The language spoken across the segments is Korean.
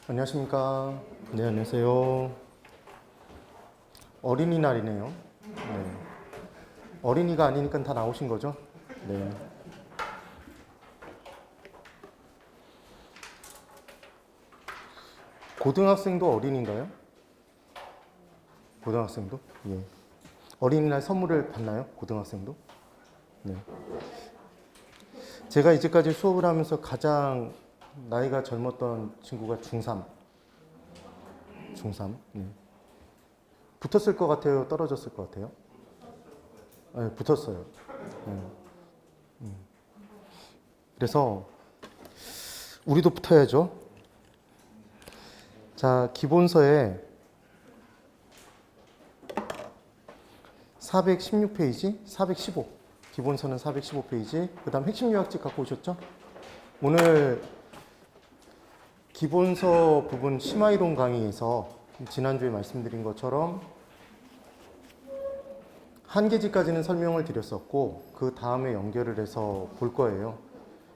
안녕하십니까. 네, 안녕하세요. 어린이날이네요. 네. 어린이가 아니니까 다 나오신 거죠? 네. 고등학생도 어린인가요? 고등학생도? 예. 어린이날 선물을 받나요? 고등학생도? 네. 제가 이제까지 수업을 하면서 가장 나이가 젊었던 친구가 중3. 중3. 네. 붙었을 것 같아요? 떨어졌을 것 같아요? 네, 붙었어요. 네. 그래서 우리도 붙어야죠. 자, 기본서에 416페이지, 415. 기본서는 415페이지. 그 다음 핵심 요약집 갖고 오셨죠? 오늘 기본서 부분 심화이론 강의에서 지난주에 말씀드린 것처럼 한 계지까지는 설명을 드렸었고 그 다음에 연결을 해서 볼 거예요.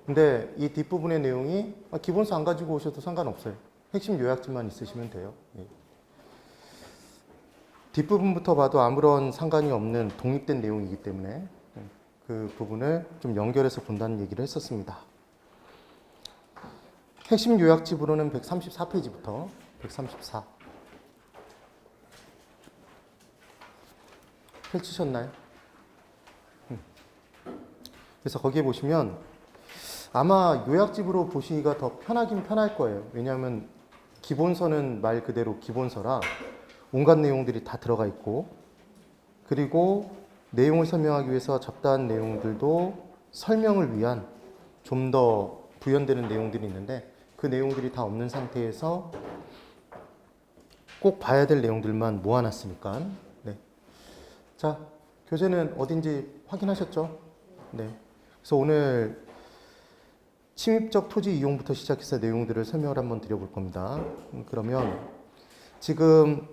근데 이 뒷부분의 내용이 기본서 안 가지고 오셔도 상관없어요. 핵심 요약집만 있으시면 돼요. 예. 뒷부분부터 봐도 아무런 상관이 없는 독립된 내용이기 때문에 그 부분을 좀 연결해서 본다는 얘기를 했었습니다. 핵심 요약집으로는 134페이지부터 134 펼치셨나요? 그래서 거기에 보시면 아마 요약집으로 보시기가 더 편하긴 편할 거예요. 왜냐하면 기본서는 말 그대로 기본서라 온갖 내용들이 다 들어가 있고, 그리고 내용을 설명하기 위해서 잡다한 내용들도 설명을 위한 좀 더 부연되는 내용들이 있는데 그 내용들이 다 없는 상태에서 꼭 봐야 될 내용들만 모아놨으니까. 네. 자, 교재는 어딘지 확인하셨죠? 네. 그래서 오늘 침입적 토지 이용부터 시작해서 내용들을 설명을 한번 드려볼 겁니다. 그러면 지금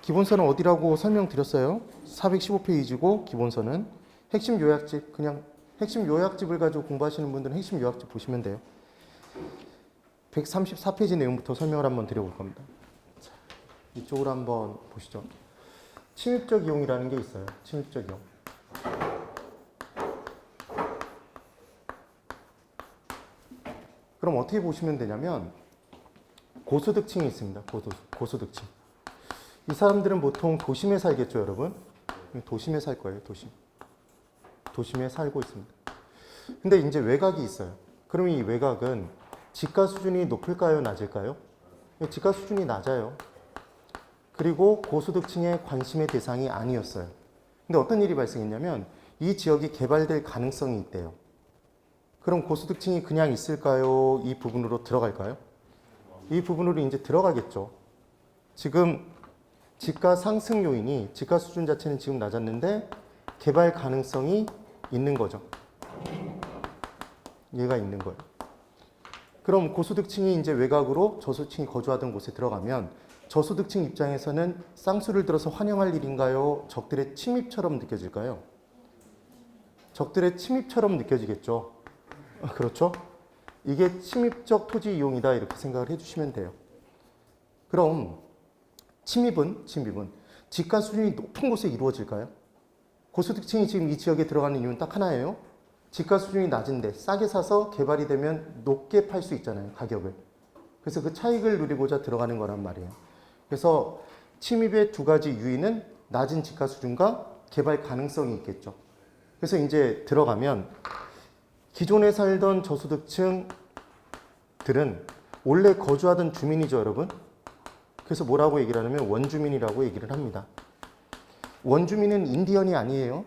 기본서는 어디라고 설명드렸어요? 415페이지고 기본서는 핵심 요약집, 그냥 핵심 요약집을 가지고 공부하시는 분들은 핵심 요약집 보시면 돼요. 134페이지 내용부터 설명을 한번 드려볼 겁니다. 자, 이쪽으로 한번 보시죠. 침입적 이용이라는 게 있어요. 침입적 이용. 그럼 어떻게 보시면 되냐면 고소득층이 있습니다. 고소득층. 이 사람들은 보통 도심에 살겠죠, 여러분? 도심에 살 거예요, 도심. 도심에 살고 있습니다. 근데 이제 외곽이 있어요. 그럼 이 외곽은 지가 수준이 높을까요, 낮을까요? 지가 수준이 낮아요. 그리고 고소득층의 관심의 대상이 아니었어요. 근데 어떤 일이 발생했냐면 이 지역이 개발될 가능성이 있대요. 그럼 고소득층이 그냥 있을까요? 이 부분으로 들어갈까요? 이 부분으로 이제 들어가겠죠. 지금 지가 상승 요인이, 지가 수준 자체는 지금 낮았는데 개발 가능성이 있는 거죠. 얘가 있는 거예요. 그럼 고소득층이 이제 외곽으로 저소득층이 거주하던 곳에 들어가면 저소득층 입장에서는 쌍수를 들어서 환영할 일인가요? 적들의 침입처럼 느껴질까요? 적들의 침입처럼 느껴지겠죠. 그렇죠? 이게 침입적 토지 이용이다 이렇게 생각을 해주시면 돼요. 그럼 침입은 지가 수준이 높은 곳에 이루어질까요? 고소득층이 지금 이 지역에 들어가는 이유는 딱 하나예요. 지가 수준이 낮은데 싸게 사서 개발이 되면 높게 팔 수 있잖아요, 가격을. 그래서 그 차익을 누리고자 들어가는 거란 말이에요. 그래서 침입의 두 가지 유의는 낮은 지가 수준과 개발 가능성이 있겠죠. 그래서 이제 들어가면 기존에 살던 저소득층들은 원래 거주하던 주민이죠, 여러분. 그래서 뭐라고 얘기를 하냐면 원주민이라고 얘기를 합니다. 원주민은 인디언이 아니에요.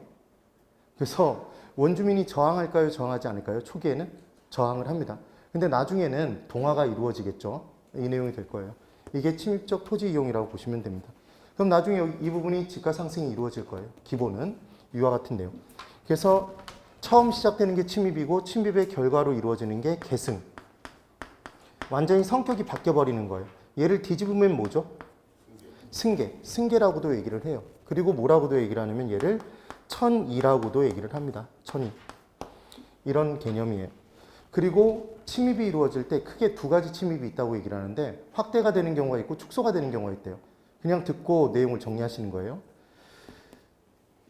그래서 원주민이 저항할까요, 저항하지 않을까요? 초기에는 저항을 합니다. 근데 나중에는 동화가 이루어지겠죠. 이 내용이 될 거예요. 이게 침입적 토지 이용이라고 보시면 됩니다. 그럼 나중에 이 부분이 지가 상승이 이루어질 거예요. 기본은 이와 같은 내용. 그래서 처음 시작되는 게 침입이고 침입의 결과로 이루어지는 게 계승. 완전히 성격이 바뀌어버리는 거예요. 얘를 뒤집으면 뭐죠? 승계라고도 얘기를 해요. 그리고 뭐라고도 얘기를 하냐면 얘를 천이라고도 얘기를 합니다. 천이. 이런 개념이에요. 그리고 침입이 이루어질 때 크게 두 가지 침입이 있다고 얘기를 하는데 확대가 되는 경우가 있고 축소가 되는 경우가 있대요. 그냥 듣고 내용을 정리하시는 거예요.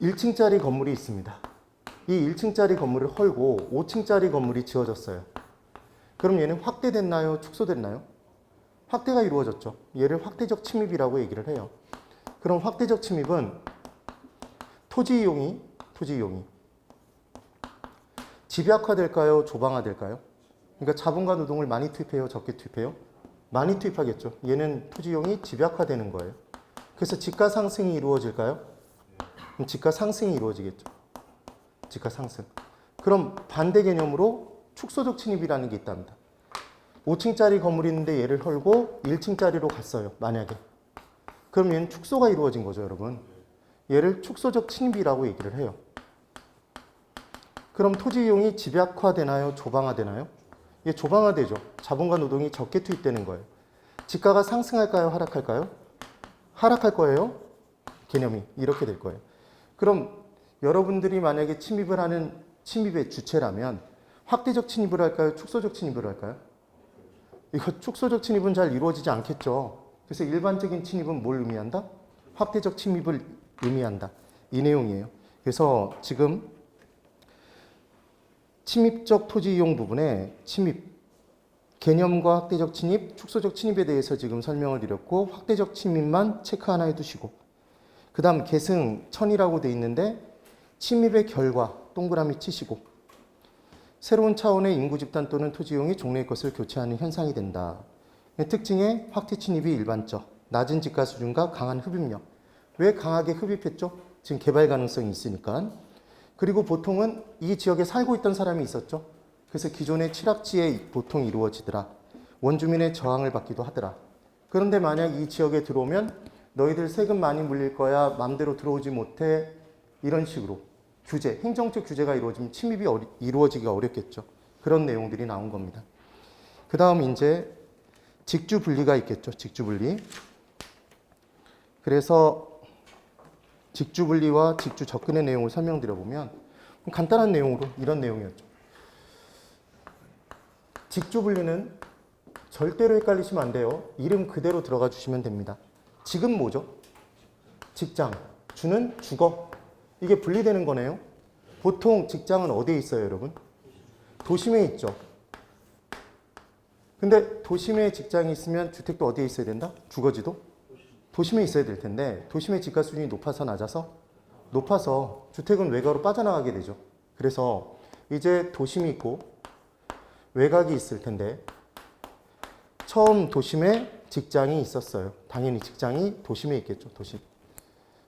1층짜리 건물이 있습니다. 이 1층짜리 건물을 헐고 5층짜리 건물이 지어졌어요. 그럼 얘는 확대됐나요? 축소됐나요? 확대가 이루어졌죠. 얘를 확대적 침입이라고 얘기를 해요. 그럼 확대적 침입은 토지 이용이 집약화될까요? 조방화될까요? 그러니까 자본과 노동을 많이 투입해요? 적게 투입해요? 많이 투입하겠죠. 얘는 토지 이용이 집약화되는 거예요. 그래서 지가 상승이 이루어질까요? 그럼 지가 상승이 이루어지겠죠. 지가 상승. 그럼 반대 개념으로 축소적 침입이라는 게 있답니다. 5층짜리 건물이 있는데 얘를 헐고 1층짜리로 갔어요. 만약에. 그럼 얘는 축소가 이루어진 거죠, 여러분. 얘를 축소적 침입이라고 얘기를 해요. 그럼 토지 이용이 집약화되나요? 조방화되나요? 이게 조방화되죠. 자본과 노동이 적게 투입되는 거예요. 지가가 상승할까요? 하락할까요? 하락할 거예요. 개념이 이렇게 될 거예요. 그럼 여러분들이 만약에 침입을 하는 침입의 주체라면 확대적 침입을 할까요? 축소적 침입을 할까요? 이거 축소적 침입은 잘 이루어지지 않겠죠. 그래서 일반적인 침입은 뭘 의미한다? 확대적 침입을 의미한다. 이 내용이에요. 그래서 지금 침입적 토지 이용 부분에 침입, 개념과 확대적 침입, 축소적 침입에 대해서 지금 설명을 드렸고 확대적 침입만 체크 하나 해두시고 그 다음 계승 천이라고 돼 있는데 침입의 결과 동그라미 치시고 새로운 차원의 인구 집단 또는 토지 이용이 종래의 것을 교체하는 현상이 된다. 특징의 확대 침입이 일반적, 낮은 지가 수준과 강한 흡입력. 왜 강하게 흡입했죠? 지금 개발 가능성이 있으니까. 그리고 보통은 이 지역에 살고 있던 사람이 있었죠. 그래서 기존의 취락지에 보통 이루어지더라. 원주민의 저항을 받기도 하더라. 그런데 만약 이 지역에 들어오면 너희들 세금 많이 물릴 거야. 마음대로 들어오지 못해. 이런 식으로 규제, 행정적 규제가 이루어지면 침입이 이루어지기가 어렵겠죠. 그런 내용들이 나온 겁니다. 그 다음 이제 직주 분리가 있겠죠. 직주 분리. 그래서 직주 분리와 직주 접근의 내용을 설명드려보면 간단한 내용으로 이런 내용이었죠. 직주 분리는 절대로 헷갈리시면 안 돼요. 이름 그대로 들어가 주시면 됩니다. 직은 뭐죠? 직장. 주는 주거. 이게 분리되는 거네요. 보통 직장은 어디에 있어요, 여러분? 도심에 있죠. 근데 도심에 직장이 있으면 주택도 어디에 있어야 된다? 주거지도? 도심에 있어야 될 텐데 도심의 집가 수준이 높아서 낮아서? 높아서 주택은 외곽으로 빠져나가게 되죠. 그래서 이제 도심이 있고 외곽이 있을 텐데 처음 도심에 직장이 있었어요. 당연히 직장이 도심에 있겠죠. 도심.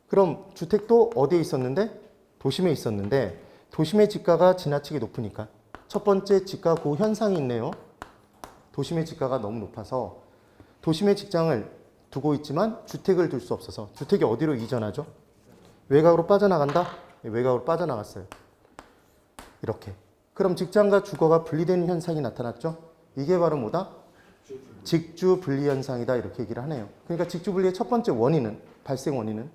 그럼 주택도 어디에 있었는데? 도심에 있었는데 도심의 집가가 지나치게 높으니까 첫 번째 집가 고 현상이 있네요. 도심의 집가가 너무 높아서 도심의 직장을 두고 있지만 주택을 둘 수 없어서 주택이 어디로 이전하죠? 외곽으로 빠져나간다? 외곽으로 빠져나갔어요. 이렇게. 그럼 직장과 주거가 분리되는 현상이 나타났죠? 이게 바로 뭐다? 직주 분리 현상이다. 이렇게 얘기를 하네요. 그러니까 직주 분리의 첫 번째 원인은, 발생 원인은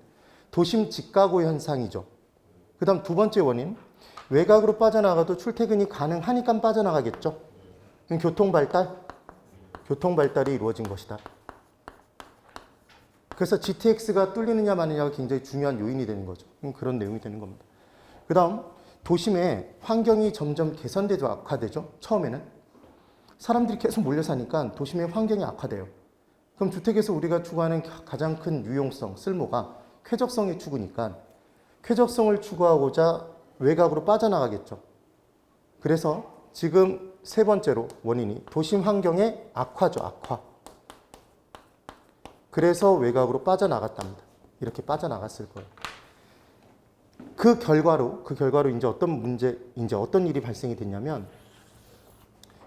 도심 직가고 현상이죠. 그 다음 두 번째 원인, 외곽으로 빠져나가도 출퇴근이 가능하니까 빠져나가겠죠. 교통 발달이 이루어진 것이다. 그래서 GTX가 뚫리느냐 마느냐가 굉장히 중요한 요인이 되는 거죠. 그런 내용이 되는 겁니다. 그 다음 도심의 환경이 점점 개선되고 악화되죠. 처음에는 사람들이 계속 몰려 사니까 도심의 환경이 악화돼요. 그럼 주택에서 우리가 추구하는 가장 큰 유용성, 쓸모가 쾌적성의 추구니까 쾌적성을 추구하고자 외곽으로 빠져나가겠죠. 그래서 지금 세 번째로 원인이 도심 환경의 악화죠. 악화. 그래서 외곽으로 빠져나갔답니다. 이렇게 빠져나갔을 거예요. 그 결과로 이제 어떤 일이 발생이 됐냐면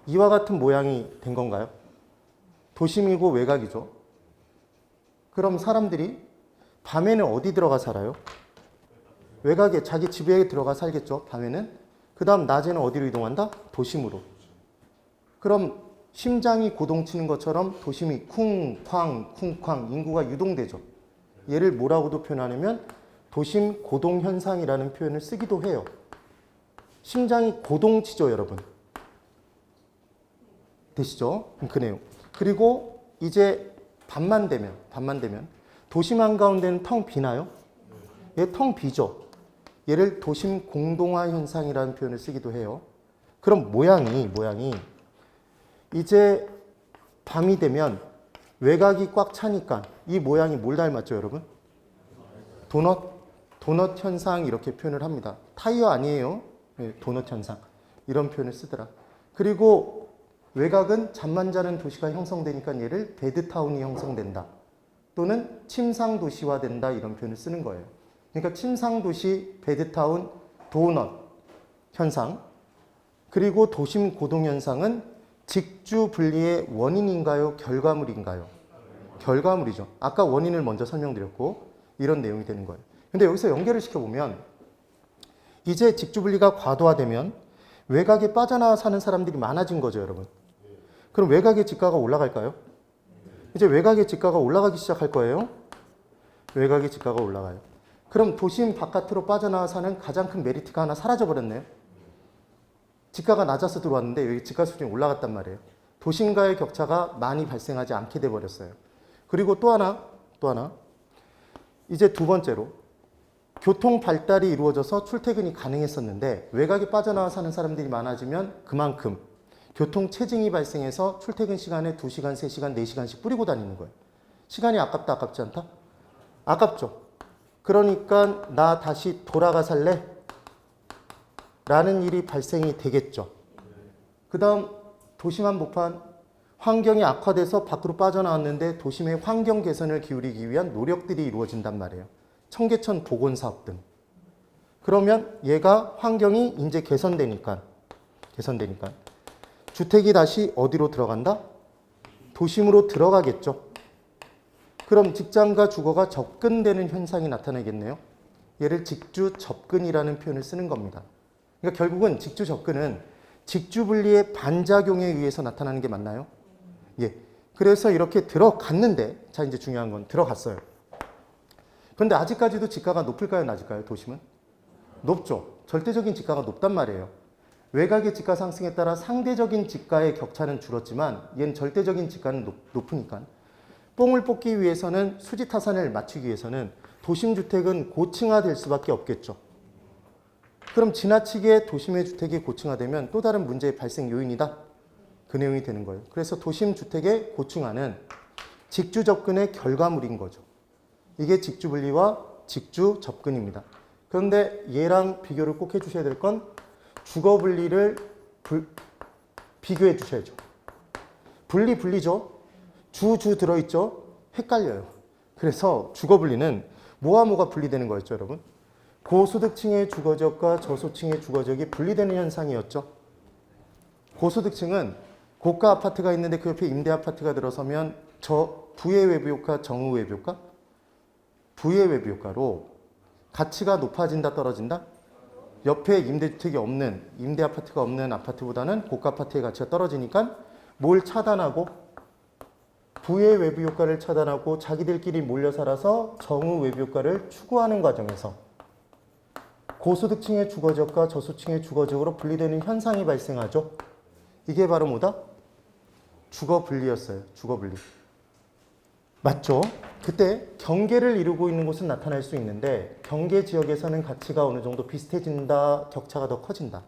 이와 같은 모양이 된 건가요? 도심이고 외곽이죠. 그럼 사람들이 밤에는 어디 들어가 살아요? 외곽에 자기 집에 들어가 살겠죠. 밤에는. 그 다음 낮에는 어디로 이동한다? 도심으로. 그럼 심장이 고동치는 것처럼 도심이 쿵쾅 쿵쾅 인구가 유동되죠. 얘를 뭐라고도 표현하냐면 도심 고동 현상이라는 표현을 쓰기도 해요. 심장이 고동치죠, 여러분. 되시죠? 그 내용. 그리고 이제 밤만 되면 도심 한가운데는 텅 비나요? 얘 텅 비죠. 얘를 도심 공동화 현상이라는 표현을 쓰기도 해요. 그럼 모양이 이제 밤이 되면 외곽이 꽉 차니까 이 모양이 뭘 닮았죠, 여러분? 도넛 현상 이렇게 표현을 합니다. 타이어 아니에요. 네, 도넛 현상. 이런 표현을 쓰더라. 그리고 외곽은 잠만 자는 도시가 형성되니까 얘를 베드타운이 형성된다. 또는 침상도시화된다 이런 표현을 쓰는 거예요. 그러니까 침상도시, 베드타운, 도넛 현상 그리고 도심 고동현상은 직주 분리의 원인인가요? 결과물인가요? 결과물이죠. 아까 원인을 먼저 설명드렸고 이런 내용이 되는 거예요. 근데 여기서 연결을 시켜보면 이제 직주 분리가 과도화되면 외곽에 빠져나와 사는 사람들이 많아진 거죠, 여러분. 그럼 외곽의 집가가 올라갈까요? 이제 외곽의 집가가 올라가기 시작할 거예요. 외곽의 집가가 올라가요. 그럼 도심 바깥으로 빠져나와 사는 가장 큰 메리트가 하나 사라져버렸네요. 집가가 낮아서 들어왔는데 여기 집가 수준이 올라갔단 말이에요. 도심과의 격차가 많이 발생하지 않게 돼버렸어요. 그리고 또 하나 이제 두 번째로 교통 발달이 이루어져서 출퇴근이 가능했었는데 외곽에 빠져나와 사는 사람들이 많아지면 그만큼 교통 체증이 발생해서 출퇴근 시간에 2시간, 3시간, 4시간씩 뿌리고 다니는 거예요. 시간이 아깝다, 아깝지 않다? 아깝죠. 그러니까 나 다시 돌아가 살래? 라는 일이 발생이 되겠죠. 그 다음 도심 한복판 환경이 악화돼서 밖으로 빠져나왔는데 도심의 환경 개선을 기울이기 위한 노력들이 이루어진단 말이에요. 청계천 복원사업 등. 그러면 얘가 환경이 이제 개선되니까 주택이 다시 어디로 들어간다? 도심으로 들어가겠죠. 그럼 직장과 주거가 접근되는 현상이 나타나겠네요. 얘를 직주 접근이라는 표현을 쓰는 겁니다. 그러니까 결국은 직주 접근은 직주 분리의 반작용에 의해서 나타나는 게 맞나요? 예. 그래서 이렇게 들어갔는데, 자, 이제 중요한 건 들어갔어요. 그런데 아직까지도 지가가 높을까요, 낮을까요, 도심은? 높죠. 절대적인 지가가 높단 말이에요. 외곽의 지가 상승에 따라 상대적인 지가의 격차는 줄었지만 얘는 절대적인 지가는 높으니까 뽕을 뽑기 위해서는 수지타산을 맞추기 위해서는 도심주택은 고층화될 수밖에 없겠죠. 그럼 지나치게 도심의 주택이 고층화되면 또 다른 문제의 발생 요인이다. 그 내용이 되는 거예요. 그래서 도심주택의 고층화는 직주 접근의 결과물인 거죠. 이게 직주 분리와 직주 접근입니다. 그런데 얘랑 비교를 꼭 해주셔야 될 건 주거 분리를 비교해 주셔야죠. 분리죠. 주 들어있죠. 헷갈려요. 그래서 주거 분리는 뭐가 분리되는 거였죠, 여러분? 고소득층의 주거지역과 저소득층의 주거지역이 분리되는 현상이었죠. 고소득층은 고가 아파트가 있는데 그 옆에 임대 아파트가 들어서면 저 부의 외부 효과, 정의 외부 효과? 부의 외부 효과로 가치가 높아진다, 떨어진다? 옆에 임대주택이 없는, 임대 아파트가 없는 아파트보다는 고가 아파트의 가치가 떨어지니까 뭘 차단하고? 부의 외부 효과를 차단하고 자기들끼리 몰려 살아서 정의 외부 효과를 추구하는 과정에서 고소득층의 주거지역과 저소득층의 주거지역으로 분리되는 현상이 발생하죠. 이게 바로 뭐다? 주거 분리였어요. 주거 분리. 맞죠? 그때 경계를 이루고 있는 곳은 나타날 수 있는데 경계 지역에서는 가치가 어느 정도 비슷해진다, 격차가 더 커진다.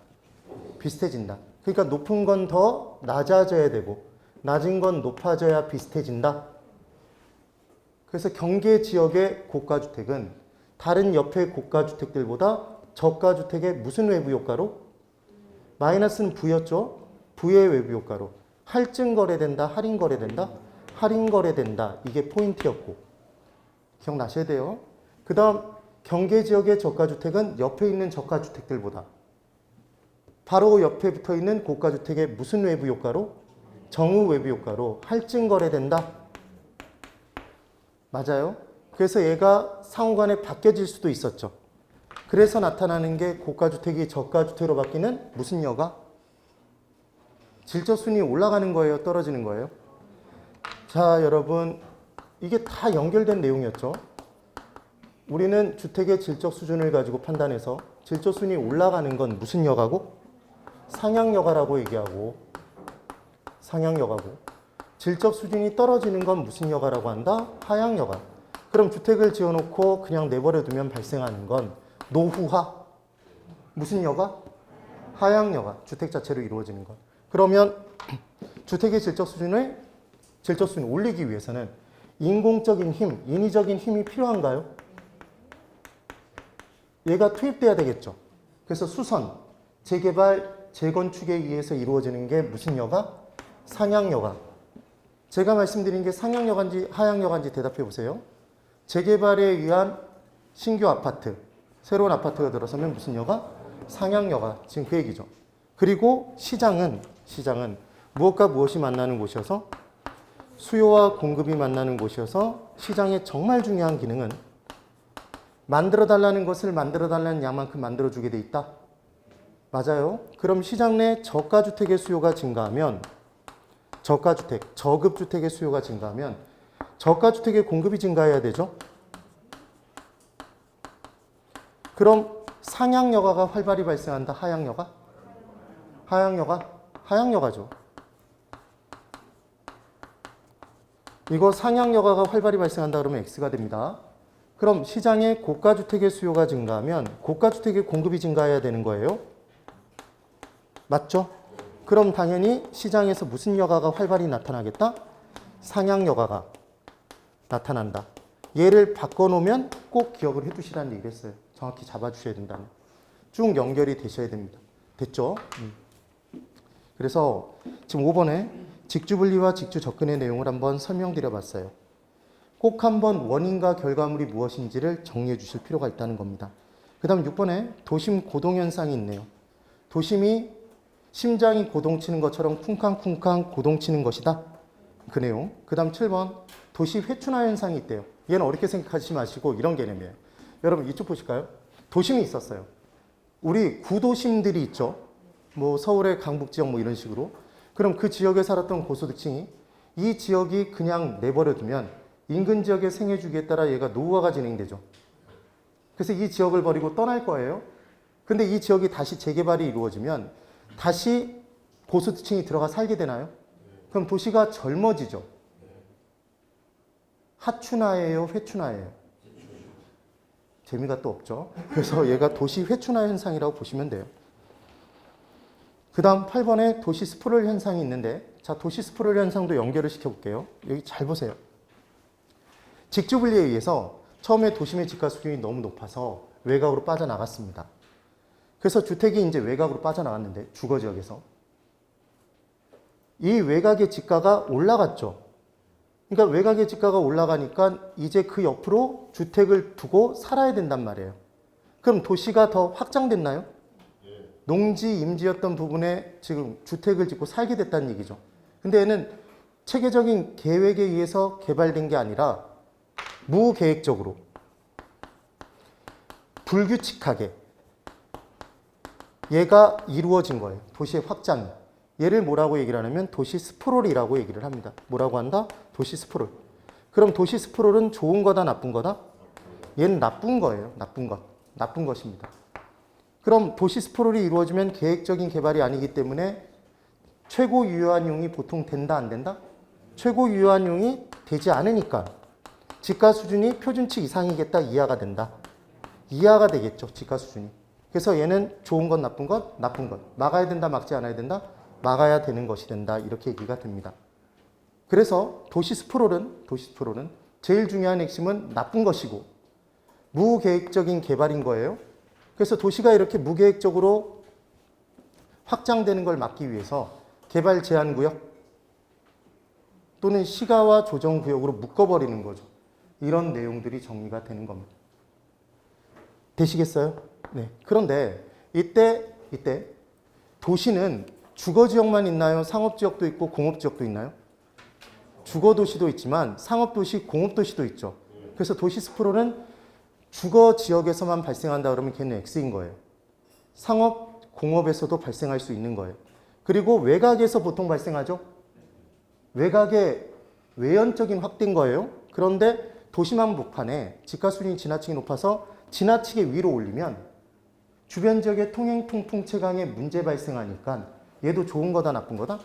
비슷해진다. 그러니까 높은 건 더 낮아져야 되고 낮은 건 높아져야 비슷해진다. 그래서 경계 지역의 고가주택은 다른 옆의 고가주택들보다 저가주택의 무슨 외부 효과로? 마이너스는 부였죠? 부의 외부 효과로. 할증 거래된다, 할인 거래된다? 할인 거래된다. 이게 포인트였고. 기억나셔야 돼요. 그 다음 경계 지역의 저가주택은 옆에 있는 저가주택들보다 바로 옆에 붙어 있는 고가주택의 무슨 외부 효과로? 정의 외부 효과로 할증 거래된다. 맞아요. 그래서 얘가 상호간에 바뀌어질 수도 있었죠. 그래서 나타나는 게 고가주택이 저가주택으로 바뀌는 무슨 여가? 질적순위 올라가는 거예요? 떨어지는 거예요? 자, 여러분 이게 다 연결된 내용이었죠. 우리는 주택의 질적 수준을 가지고 판단해서 질적순위 올라가는 건 무슨 여가고? 상향여가라고 얘기하고 상향여가고, 질적 수준이 떨어지는 건 무슨 여가라고 한다? 하향여가. 그럼 주택을 지어놓고 그냥 내버려두면 발생하는 건 노후화. 무슨 여가? 하향여가. 주택 자체로 이루어지는 것. 그러면 주택의 질적 수준을 올리기 위해서는 인공적인 힘, 인위적인 힘이 필요한가요? 얘가 투입돼야 되겠죠. 그래서 수선, 재개발, 재건축에 의해서 이루어지는 게 무슨 여가? 상향여가. 제가 말씀드린 게 상향여가인지 하향여가인지 대답해 보세요. 재개발에 의한 신규 아파트, 새로운 아파트가 들어서면 무슨 여가? 상향여가. 지금 그 얘기죠. 그리고 시장은 무엇과 무엇이 만나는 곳이어서 수요와 공급이 만나는 곳이어서 시장의 정말 중요한 기능은 만들어 달라는 것을 만들어 달라는 양만큼 만들어 주게 돼 있다. 맞아요. 그럼 시장 내 저가주택의 수요가 증가하면 저급주택의 수요가 증가하면 저가주택의 공급이 증가해야 되죠. 그럼 상향여가가 활발히 발생한다. 하향여가? 하향여가죠. 이거 상향여가가 활발히 발생한다 그러면 X가 됩니다. 그럼 시장에 고가주택의 수요가 증가하면 고가주택의 공급이 증가해야 되는 거예요. 맞죠? 그럼 당연히 시장에서 무슨 여가가 활발히 나타나겠다? 상향여가가 나타난다. 얘를 바꿔놓으면 꼭 기억을 해두시라는 얘기를 했어요. 정확히 잡아주셔야 된다는. 쭉 연결이 되셔야 됩니다. 됐죠? 그래서 지금 5번에 직주분리와 직주접근의 내용을 한번 설명드려 봤어요. 꼭 한번 원인과 결과물이 무엇인지를 정리해 주실 필요가 있다는 겁니다. 그 다음 6번에 도심 고동현상이 있네요. 도심이 심장이 고동치는 것처럼 쿵쾅쿵쾅 고동치는 것이다. 그 내용. 그 다음 7번 도시 회춘화 현상이 있대요. 얘는 어렵게 생각하지 마시고 이런 개념이에요. 여러분 이쪽 보실까요? 도심이 있었어요. 우리 구도심들이 있죠. 뭐 서울의 강북지역 뭐 이런 식으로. 그럼 그 지역에 살았던 고소득층이 이 지역이 그냥 내버려 두면 인근 지역의 생애 주기에 따라 얘가 노후화가 진행되죠. 그래서 이 지역을 버리고 떠날 거예요. 근데 이 지역이 다시 재개발이 이루어지면 다시 고소득층이 들어가 살게 되나요? 그럼 도시가 젊어지죠. 하춘화예요, 회춘화예요? 재미가 또 없죠. 그래서 얘가 도시 회춘화 현상이라고 보시면 돼요. 그 다음 8번에 도시 스프롤 현상이 있는데, 자, 도시 스프롤 현상도 연결을 시켜볼게요. 여기 잘 보세요. 직주분리에 의해서 처음에 도심의 집가 수준이 너무 높아서 외곽으로 빠져나갔습니다. 그래서 주택이 이제 외곽으로 빠져나갔는데, 주거지역에서. 이 외곽의 집가가 올라갔죠. 그러니까 외곽의 집가가 올라가니까 이제 그 옆으로 주택을 두고 살아야 된단 말이에요. 그럼 도시가 더 확장됐나요? 농지, 임지였던 부분에 지금 주택을 짓고 살게 됐다는 얘기죠. 근데 얘는 체계적인 계획에 의해서 개발된 게 아니라 무계획적으로, 불규칙하게 얘가 이루어진 거예요. 도시의 확장이. 얘를 뭐라고 얘기를 하냐면 도시 스프롤이라고 얘기를 합니다. 뭐라고 한다? 도시 스프롤. 그럼 도시 스프롤은 좋은 거다, 나쁜 거다? 얘는 나쁜 거예요. 나쁜 것. 나쁜 것입니다. 그럼 도시 스프롤이 이루어지면 계획적인 개발이 아니기 때문에 최고 유효한용이 보통 된다, 안 된다? 최고 유효한용이 되지 않으니까 집가 수준이 표준치 이상이겠다, 이하가 된다. 이하가 되겠죠, 집가 수준이. 그래서 얘는 좋은 것, 나쁜 것, 나쁜 것. 막아야 된다, 막지 않아야 된다? 막아야 되는 것이 된다. 이렇게 얘기가 됩니다. 그래서 도시 스프롤은 제일 중요한 핵심은 나쁜 것이고 무계획적인 개발인 거예요. 그래서 도시가 이렇게 무계획적으로 확장되는 걸 막기 위해서 개발 제한 구역 또는 시가와 조정 구역으로 묶어버리는 거죠. 이런 내용들이 정리가 되는 겁니다. 되시겠어요? 네. 그런데 이때 도시는 주거지역만 있나요? 상업지역도 있고 공업지역도 있나요? 주거도시도 있지만 상업도시, 공업도시도 있죠. 그래서 도시 스프롤은 주거지역에서만 발생한다 그러면 걔는 X인 거예요. 상업, 공업에서도 발생할 수 있는 거예요. 그리고 외곽에서 보통 발생하죠. 외곽의 외연적인 확대인 거예요. 그런데 도시망복판에 집가 수준이 지나치게 높아서 지나치게 위로 올리면 주변 지역의 통행 통풍 체감에 문제 발생하니까 얘도 좋은 거다, 나쁜 거다?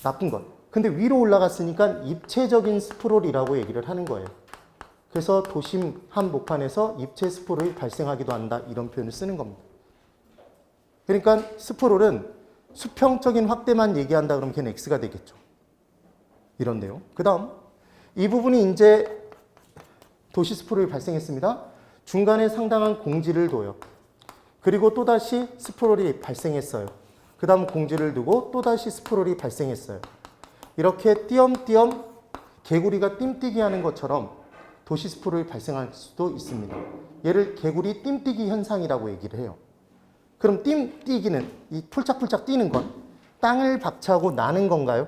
나쁜 것. 근데 위로 올라갔으니까 입체적인 스프롤이라고 얘기를 하는 거예요. 그래서 도심 한복판에서 입체 스프롤이 발생하기도 한다. 이런 표현을 쓰는 겁니다. 그러니까 스프롤은 수평적인 확대만 얘기한다 그러면 걔는 X가 되겠죠. 이런데요. 그 다음 이 부분이 이제 도시 스프롤이 발생했습니다. 중간에 상당한 공지를 둬요. 그리고 또다시 스프롤이 발생했어요. 그 다음 공지를 두고 또다시 스프롤이 발생했어요. 이렇게 띄엄띄엄 개구리가 띵뛰기 하는 것처럼 도시 스프롤이 발생할 수도 있습니다. 얘를 개구리 띵뛰기 현상이라고 얘기를 해요. 그럼 띵뛰기는 이 풀짝풀짝 뛰는 건 땅을 박차고 나는 건가요?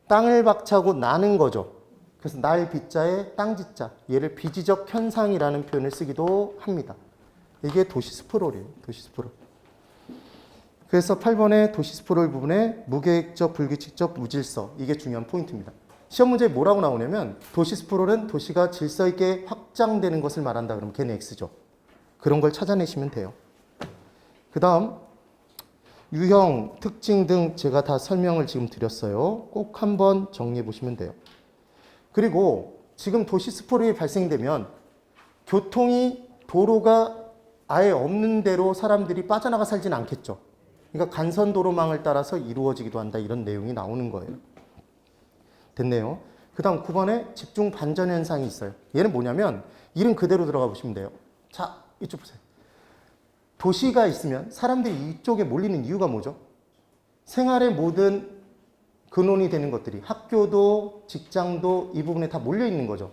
땅을 박차고 나는 거죠. 그래서 날 비자에 땅지자, 얘를 비지적 현상이라는 표현을 쓰기도 합니다. 이게 도시 스프롤이에요. 도시 스프롤. 그래서 8번의 도시 스프롤 부분에 무계획적, 불규칙적, 무질서, 이게 중요한 포인트입니다. 시험 문제에 뭐라고 나오냐면 도시 스프롤은 도시가 질서 있게 확장되는 것을 말한다. 그러면 걔는 X죠. 그런 걸 찾아내시면 돼요. 그 다음 유형, 특징 등 제가 다 설명을 지금 드렸어요. 꼭 한번 정리해 보시면 돼요. 그리고 지금 도시 스프롤이 발생되면 교통이 도로가 아예 없는 데로 사람들이 빠져나가 살지는 않겠죠. 그러니까 간선도로망을 따라서 이루어지기도 한다. 이런 내용이 나오는 거예요. 됐네요. 그 다음 9번에 집중 반전 현상이 있어요. 얘는 뭐냐면 이름 그대로 들어가 보시면 돼요. 자, 이쪽 보세요. 도시가 있으면 사람들이 이쪽에 몰리는 이유가 뭐죠? 생활의 모든 근원이 되는 것들이 학교도 직장도 이 부분에 다 몰려 있는 거죠.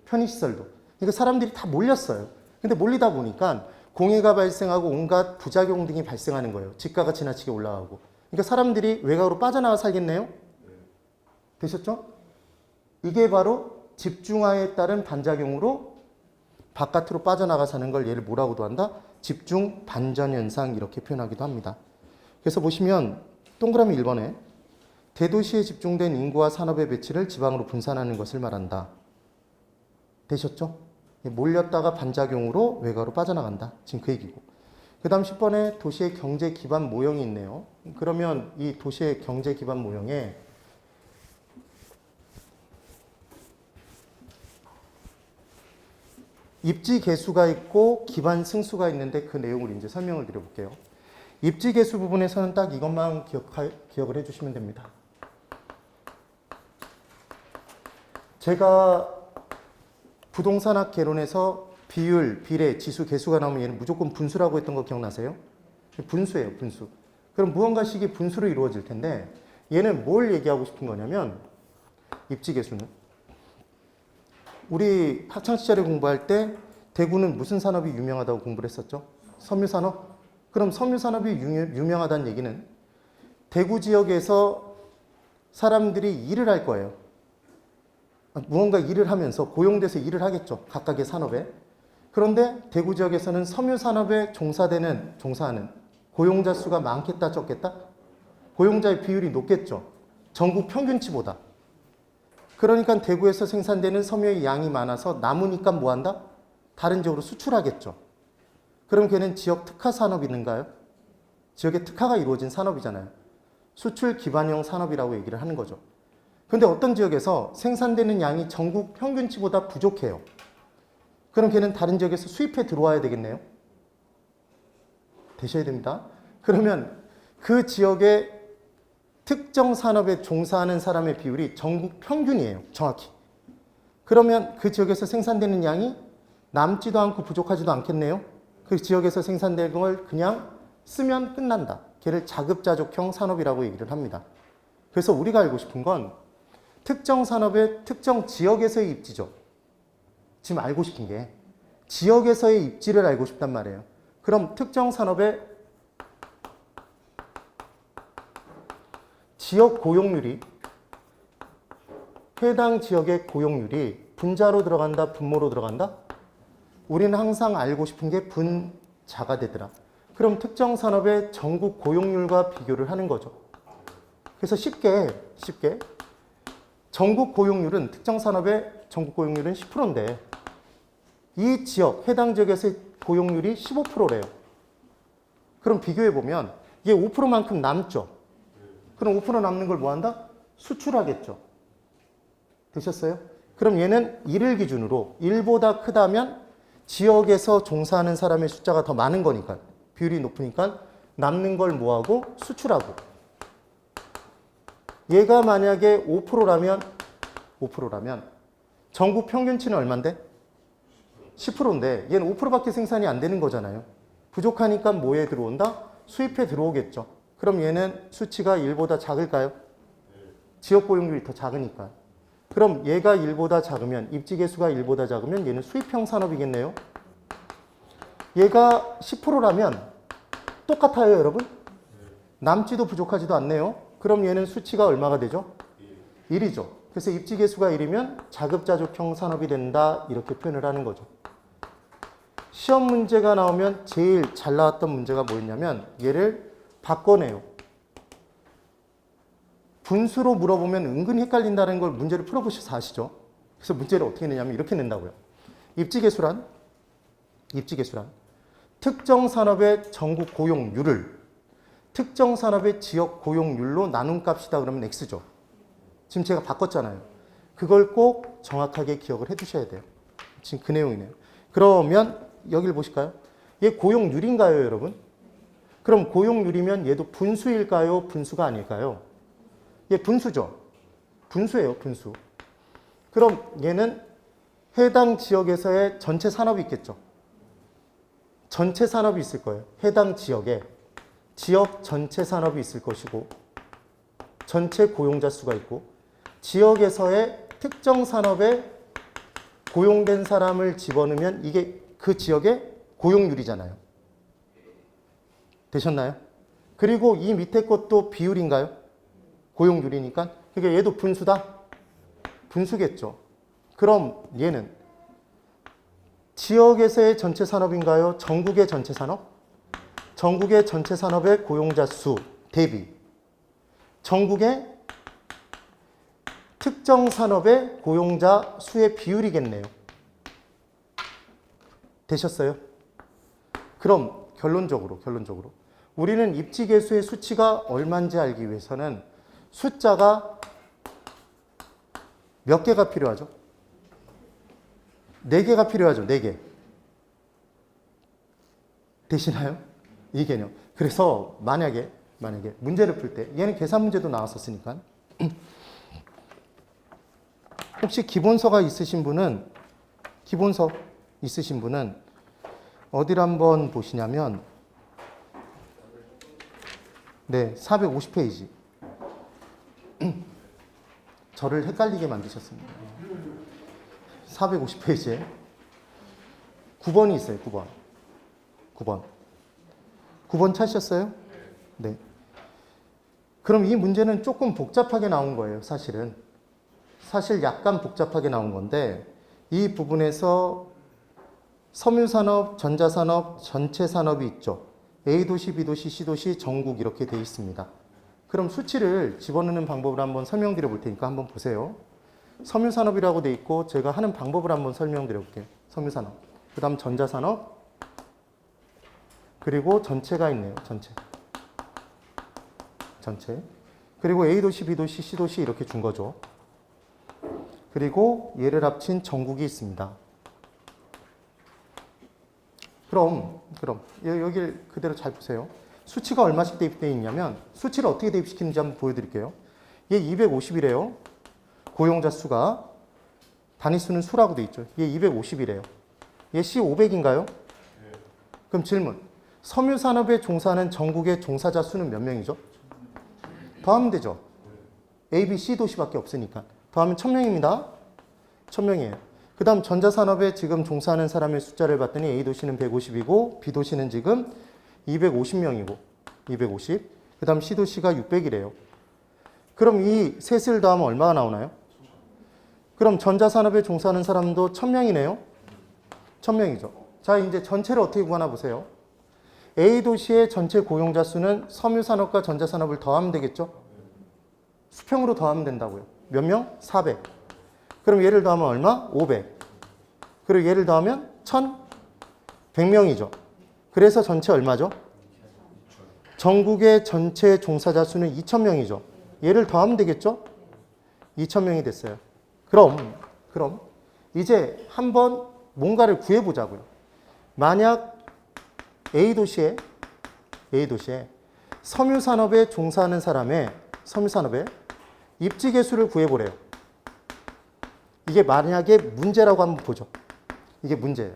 편의시설도. 그러니까 사람들이 다 몰렸어요. 근데 몰리다 보니까 공해가 발생하고 온갖 부작용 등이 발생하는 거예요. 집가가 지나치게 올라가고. 그러니까 사람들이 외곽으로 빠져나와 살겠네요? 되셨죠? 이게 바로 집중화에 따른 반작용으로 바깥으로 빠져나가 사는 걸 얘를 뭐라고도 한다? 집중 반전 현상 이렇게 표현하기도 합니다. 그래서 보시면 동그라미 1번에 대도시에 집중된 인구와 산업의 배치를 지방으로 분산하는 것을 말한다. 되셨죠? 몰렸다가 반작용으로 외곽으로 빠져나간다. 지금 그 얘기고. 그 다음 10번에 도시의 경제 기반 모형이 있네요. 그러면 이 도시의 경제 기반 모형에 입지 개수가 있고 기반 승수가 있는데 그 내용을 이제 설명을 드려볼게요. 입지 개수 부분에서는 딱 이것만 기억을 해주시면 됩니다. 제가 부동산학 개론에서 비율, 비례, 지수, 개수가 나오면 얘는 무조건 분수라고 했던 거 기억나세요? 분수예요, 분수. 그럼 무언가식이 분수로 이루어질 텐데 얘는 뭘 얘기하고 싶은 거냐면 입지 개수는 우리 학창시절에 공부할 때 대구는 무슨 산업이 유명하다고 공부를 했었죠? 섬유산업? 그럼 섬유산업이 유명하다는 얘기는 대구 지역에서 사람들이 일을 할 거예요. 무언가 일을 하면서 고용돼서 일을 하겠죠. 각각의 산업에. 그런데 대구 지역에서는 섬유산업에 종사하는 고용자 수가 많겠다, 적겠다? 고용자의 비율이 높겠죠. 전국 평균치보다. 그러니까 대구에서 생산되는 섬유의 양이 많아서 남으니까 뭐한다? 다른 지역으로 수출하겠죠. 그럼 걔는 지역 특화 산업인가요? 지역의 특화가 이루어진 산업이잖아요. 수출 기반형 산업이라고 얘기를 하는 거죠. 근데 어떤 지역에서 생산되는 양이 전국 평균치보다 부족해요. 그럼 걔는 다른 지역에서 수입해 들어와야 되겠네요. 되셔야 됩니다. 그러면 그 지역의 특정 산업에 종사하는 사람의 비율이 전국 평균이에요. 정확히. 그러면 그 지역에서 생산되는 양이 남지도 않고 부족하지도 않겠네요. 그 지역에서 생산된 걸 그냥 쓰면 끝난다. 걔를 자급자족형 산업이라고 얘기를 합니다. 그래서 우리가 알고 싶은 건 특정 산업의 특정 지역에서의 입지죠. 지금 알고 싶은 게 지역에서의 입지를 알고 싶단 말이에요. 그럼 특정 산업의 지역 고용률이 해당 지역의 고용률이 분자로 들어간다, 분모로 들어간다? 우리는 항상 알고 싶은 게 분자가 되더라. 그럼 특정 산업의 전국 고용률과 비교를 하는 거죠. 그래서 쉽게 전국 고용률은 특정 산업의 전국 고용률은 10%인데 이 지역, 해당 지역에서의 고용률이 15%래요. 그럼 비교해 보면 이게 5%만큼 남죠. 그럼 5% 남는 걸 뭐 한다? 수출하겠죠. 되셨어요? 그럼 얘는 1을 기준으로 1보다 크다면 지역에서 종사하는 사람의 숫자가 더 많은 거니까, 비율이 높으니까 남는 걸 뭐하고? 수출하고. 얘가 만약에 5%라면 전국 평균치는 얼만데? 10%인데 얘는 5%밖에 생산이 안 되는 거잖아요. 부족하니까 뭐에 들어온다? 수입에 들어오겠죠. 그럼 얘는 수치가 1보다 작을까요? 지역 고용률이 더 작으니까. 그럼 얘가 1보다 작으면, 입지 개수가 1보다 작으면 얘는 수입형 산업이겠네요. 얘가 10%라면 똑같아요, 여러분? 남지도 부족하지도 않네요. 그럼 얘는 수치가 얼마가 되죠? 1이죠. 그래서 입지 개수가 1이면 자급자족형 산업이 된다, 이렇게 표현을 하는 거죠. 시험 문제가 나오면 제일 잘 나왔던 문제가 뭐였냐면 얘를 바꿔내요. 분수로 물어보면 은근히 헷갈린다는 걸 문제를 풀어보셔서 아시죠? 그래서 문제를 어떻게 내냐면 이렇게 낸다고요. 입지계수란 특정 산업의 전국 고용률을 특정 산업의 지역 고용률로 나눈 값이다 그러면 X죠. 지금 제가 바꿨잖아요. 그걸 꼭 정확하게 기억을 해 두셔야 돼요. 지금 그 내용이네요. 그러면 여기를 보실까요? 얘 고용률인가요, 여러분? 그럼 고용률이면 얘도 분수일까요? 분수가 아닐까요? 얘 분수죠. 분수예요, 분수. 그럼 얘는 해당 지역에서의 전체 산업이 있겠죠. 전체 산업이 있을 거예요. 해당 지역에 지역 전체 산업이 있을 것이고 전체 고용자 수가 있고 지역에서의 특정 산업에 고용된 사람을 집어넣으면 이게 그 지역의 고용률이잖아요. 되셨나요? 그리고 이 밑에 것도 비율인가요? 고용률이니까. 그러니까 얘도 분수다? 분수겠죠. 그럼 얘는 지역에서의 전체 산업인가요? 전국의 전체 산업? 전국의 전체 산업의 고용자 수 대비 전국의 특정 산업의 고용자 수의 비율이겠네요. 되셨어요? 그럼 결론적으로 우리는 입지계수의 수치가 얼마인지 알기 위해서는 숫자가 몇 개가 필요하죠? 4개가 필요하죠. 4개. 되시나요? 이 개념. 그래서 만약에 문제를 풀 때 얘는 계산 문제도 나왔었으니까 혹시 기본서가 있으신 분은 어디를 한번 보시냐면 네, 450페이지. 저를 헷갈리게 만드셨습니다. 450페이지에 9번이 있어요. 9번 찾으셨어요? 네. 그럼 이 문제는 조금 복잡하게 나온 거예요. 사실 약간 복잡하게 나온 건데 이 부분에서 섬유산업, 전자산업, 전체 산업이 있죠. A도시, B도시, C도시, 전국 이렇게 돼 있습니다. 그럼 수치를 집어넣는 방법을 한번 설명드려 볼 테니까 한번 보세요. 섬유산업이라고 돼 있고 제가 하는 방법을 한번 설명드려 볼게요. 섬유산업. 그 다음 전자산업. 그리고 전체가 있네요. 전체. 그리고 A도시, B도시, C도시 이렇게 준 거죠. 그리고 얘를 합친 전국이 있습니다. 그럼 여기를 그대로 잘 보세요. 수치가 얼마씩 대입되어 있냐면 수치를 어떻게 대입시키는지 한번 보여드릴게요. 얘 250이래요. 고용자 수가. 단위수는 수라고 되어 있죠. 얘 250이래요. 얘 C 500인가요? 그럼 질문. 섬유산업에 종사하는 전국의 종사자 수는 몇 명이죠? 더하면 되죠. A, B, C 도시밖에 없으니까. 더하면 1000명입니다. 1000명이에요. 그 다음 전자산업에 지금 종사하는 사람의 숫자를 봤더니 A도시는 150이고 B도시는 지금 250명이고 250. 그 다음 C도시가 600이래요. 그럼 이 셋을 더하면 얼마가 나오나요? 그럼 전자산업에 종사하는 사람도 1000명이네요. 1000명이죠. 자, 이제 전체를 어떻게 구하나 보세요. A도시의 전체 고용자 수는 섬유산업과 전자산업을 더하면 되겠죠? 수평으로 더하면 된다고요. 몇 명? 400. 그럼 얘를 더하면 얼마? 500. 그리고 얘를 더하면 1100명이죠. 그래서 전체 얼마죠? 전국의 전체 종사자 수는 2000명이죠. 얘를 더하면 되겠죠? 2,000명이 됐어요. 그럼 이제 한번 뭔가를 구해보자고요. 만약 A도시에 섬유산업에 종사하는 사람의 섬유산업에 입지계수를 구해보래요. 이게 만약에 문제라고 한번 보죠. 이게 문제예요.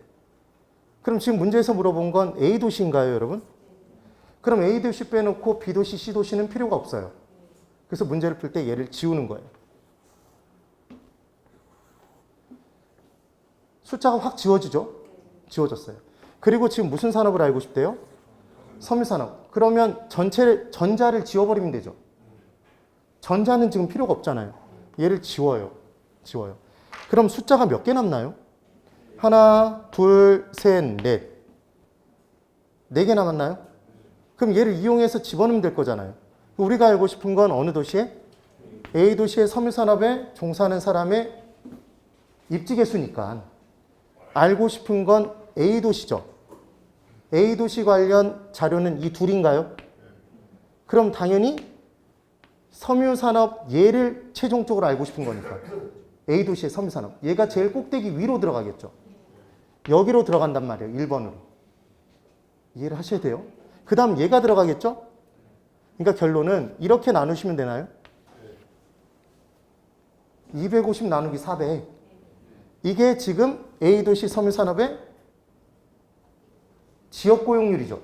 그럼 지금 문제에서 물어본 건 A도시인가요, 여러분? 그럼 A도시 빼놓고 B도시, C도시는 필요가 없어요. 그래서 문제를 풀 때 얘를 지우는 거예요. 숫자가 확 지워지죠? 지워졌어요. 그리고 지금 무슨 산업을 알고 싶대요? 섬유산업. 그러면 전자를 지워버리면 되죠. 전자는 지금 필요가 없잖아요. 얘를 지워요. 그럼 숫자가 몇 개 남나요? 하나, 둘, 셋, 넷. 4개 남았나요? 그럼 얘를 이용해서 집어넣으면 될 거잖아요. 우리가 알고 싶은 건 어느 도시에? A도시의 섬유산업에 종사하는 사람의 입지계수니까 알고 싶은 건 A도시죠. A도시 관련 자료는 이 둘인가요? 그럼 당연히 섬유산업 얘를 최종적으로 알고 싶은 거니까 A도시의 섬유산업 얘가 제일 꼭대기 위로 들어가겠죠. 여기로 들어간단 말이에요. 1번으로. 이해를 하셔야 돼요. 그 다음 얘가 들어가겠죠? 그러니까 결론은 이렇게 나누시면 되나요? 250 나누기 400. 이게 지금 A도시 섬유산업의 지역고용률이죠.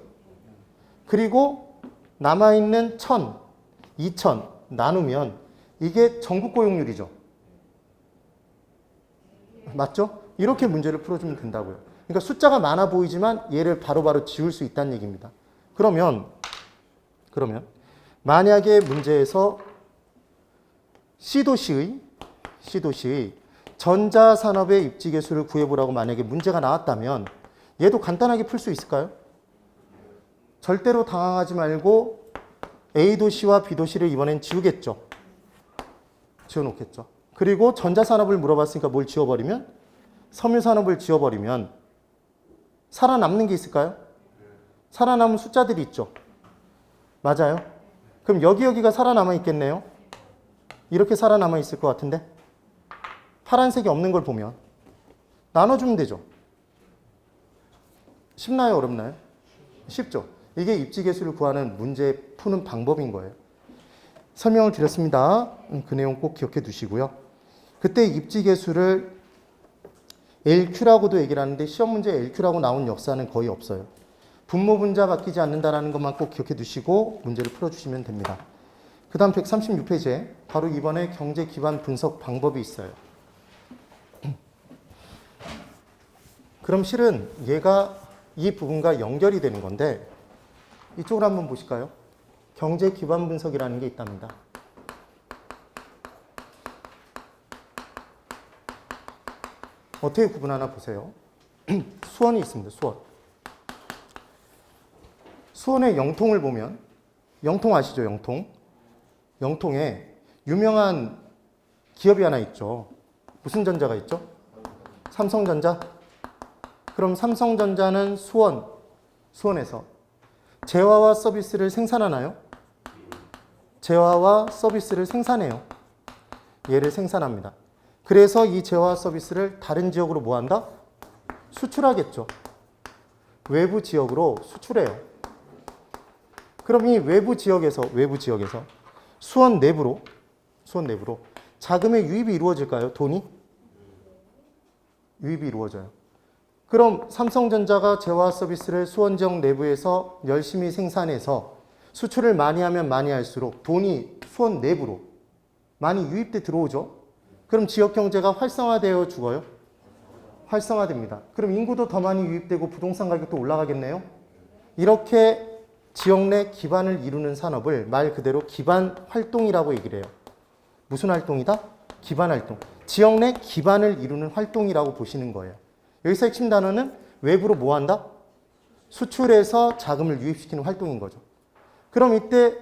그리고 남아있는 1000, 2000 나누면 이게 전국고용률이죠. 맞죠? 이렇게 문제를 풀어주면 된다고요. 그러니까 숫자가 많아 보이지만 얘를 바로바로 지울 수 있다는 얘기입니다. 그러면 만약에 문제에서 C도시의 전자산업의 입지계수를 구해보라고 만약에 문제가 나왔다면 얘도 간단하게 풀 수 있을까요? 절대로 당황하지 말고 A도시와 B도시를 이번엔 지우겠죠. 지워놓겠죠. 그리고 전자산업을 물어봤으니까 뭘 지워버리면? 섬유산업을 지워버리면 살아남는 게 있을까요? 살아남은 숫자들이 있죠. 맞아요. 그럼 여기가 살아남아 있겠네요. 이렇게 살아남아 있을 것 같은데 파란색이 없는 걸 보면 나눠주면 되죠. 쉽나요? 어렵나요? 쉽죠. 이게 입지계수를 구하는 문제 푸는 방법인 거예요. 설명을 드렸습니다. 그 내용 꼭 기억해 두시고요. 그때 입지계수를 LQ라고도 얘기를 하는데 시험 문제에 LQ라고 나온 역사는 거의 없어요. 분모 분자 바뀌지 않는다는 것만 꼭 기억해 두시고 문제를 풀어주시면 됩니다. 그 다음 136페이지에 바로 이번에 경제 기반 분석 방법이 있어요. 그럼 실은 얘가 이 부분과 연결이 되는 건데 이쪽으로 한번 보실까요? 경제 기반 분석이라는 게 있답니다. 어떻게 구분하나 보세요. 수원이 있습니다. 수원의 영통을 보면 영통 아시죠? 영통에 유명한 기업이 하나 있죠. 무슨 전자가 있죠? 삼성전자. 그럼 삼성전자는 수원에서 재화와 서비스를 생산하나요? 재화와 서비스를 생산해요. 얘를 생산합니다. 그래서 이 재화와 서비스를 다른 지역으로 뭐 한다? 수출하겠죠. 외부 지역으로 수출해요. 그럼 이 외부 지역에서 수원 내부로 자금의 유입이 이루어질까요? 돈이? 유입이 이루어져요. 그럼 삼성전자가 재화 서비스를 수원 지역 내부에서 열심히 생산해서 수출을 많이 하면 많이 할수록 돈이 수원 내부로 많이 유입돼 들어오죠. 그럼 지역 경제가 활성화되어 죽어요? 활성화됩니다. 그럼 인구도 더 많이 유입되고 부동산 가격도 올라가겠네요. 이렇게 지역 내 기반을 이루는 산업을 말 그대로 기반 활동이라고 얘기를 해요. 무슨 활동이다? 기반 활동. 지역 내 기반을 이루는 활동이라고 보시는 거예요. 여기서 핵심 단어는 외부로 뭐 한다? 수출해서 자금을 유입시키는 활동인 거죠. 그럼 이때